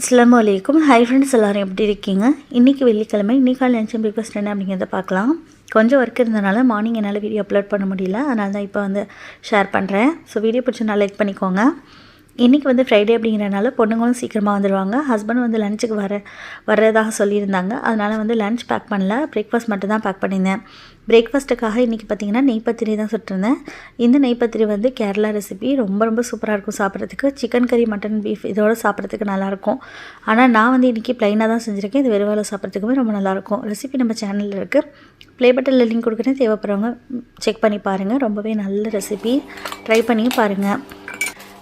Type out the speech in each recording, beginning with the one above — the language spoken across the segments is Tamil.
அஸ்ஸலாமு அலைக்கும். ஹை ஃப்ரெண்ட்ஸ், எல்லோரும் எப்படி இருக்கீங்க? இன்றைக்கி வெள்ளிக்கிழமை. இன்றைக்கான லஞ்ச் அண்ட் பிரேக்ஃபாஸ்ட் என்ன அப்படிங்கிறத பார்க்கலாம். கொஞ்சம் ஒர்க் இருந்தனால மார்னிங் என்னால் வீடியோ அப்லோட் பண்ண முடியல, அதனால தான் இப்போ ஷேர் பண்ணுறேன். ஸோ வீடியோ பிடிச்சா லைக் பண்ணிக்கோங்க. இன்றைக்கி ஃப்ரைடே அப்படிங்கிறனால பொண்ணுங்களும் சீக்கிரமாக வந்துடுவாங்க. ஹஸ்பண்ட் லஞ்சுக்கு வர்றதாக சொல்லியிருந்தாங்க. அதனால் லஞ்ச் பேக் பண்ணல, பிரேக்ஃபாஸ்ட் மட்டும் தான் பேக் பண்ணியிருந்தேன். பிரேக்ஃபாஸ்ட்டுக்காக இன்றைக்கி பார்த்திங்கன்னா நெய்ப்பத்திரி தான் சுட்டிருந்தேன். இந்த நெய்ப்பத்திரி கேரளா ரெசிபி ரொம்ப சூப்பராக இருக்கும் சாப்பிட்றதுக்கு. சிக்கன் கறி, மட்டன், பீஃப் இதோடு சாப்பிட்றதுக்கு நல்லாயிருக்கும். ஆனால் நான் இன்றைக்கி ப்ளைனாக தான் செஞ்சுருக்கேன். இது வெறுவால சாப்பிட்றதுக்குமே ரொம்ப நல்லாயிருக்கும். ரெசிபி நம்ம சேனலில் இருக்குது, ப்ளே பட்டனில் லிங்க் கொடுக்குறேன். தேவைப்படுறவங்க செக் பண்ணி பாருங்கள். ரொம்பவே நல்ல ரெசிபி, ட்ரை பண்ணி பாருங்கள்.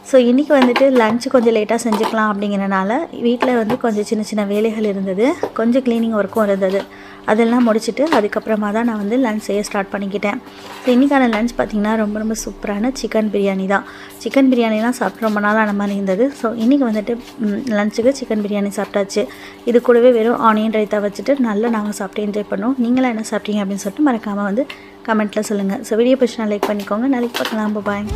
ஸோ இன்றைக்கி லன்ச்சு கொஞ்சம் லேட்டாக செஞ்சுக்கலாம் அப்படிங்கிறனால வீட்டில் கொஞ்சம் சின்ன வேலைகள் இருந்தது, கொஞ்சம் க்ளீனிங் ஒர்க்கும் இருந்தது. அதெல்லாம் முடிச்சுட்டு அதுக்கப்புறமா தான் நான் லன்ச் செய்ய ஸ்டார்ட் பண்ணிக்கிட்டேன். ஸோ இன்றைக்கான லன்ச் பார்த்திங்கன்னா ரொம்ப சூப்பரான சிக்கன் பிரியாணி தான். சிக்கன் பிரியாணிலாம் சாப்பிட்டு ரொம்ப நாள் ஆன மாதிரி இருந்தது. ஸோ இன்றைக்கி லன்ச்சுக்கு சிக்கன் பிரியாணி சாப்பிட்டாச்சு. இது கூடவே வெறும் ஆனியன் ரைத்தா வச்சுட்டு நல்லா நாங்கள் சாப்பிட்டு என்ஜாய் பண்ணோம். நீங்களாம் என்ன சாப்பிட்டீங்க அப்படின்னு சொல்லிட்டு மறக்காமல் கமெண்ட்டில் சொல்லுங்கள். ஸோ வீடியோ பிடிச்சா லைக் பண்ணிக்கோங்க. நாளைக்கு பார்க்கலாம். பாய்.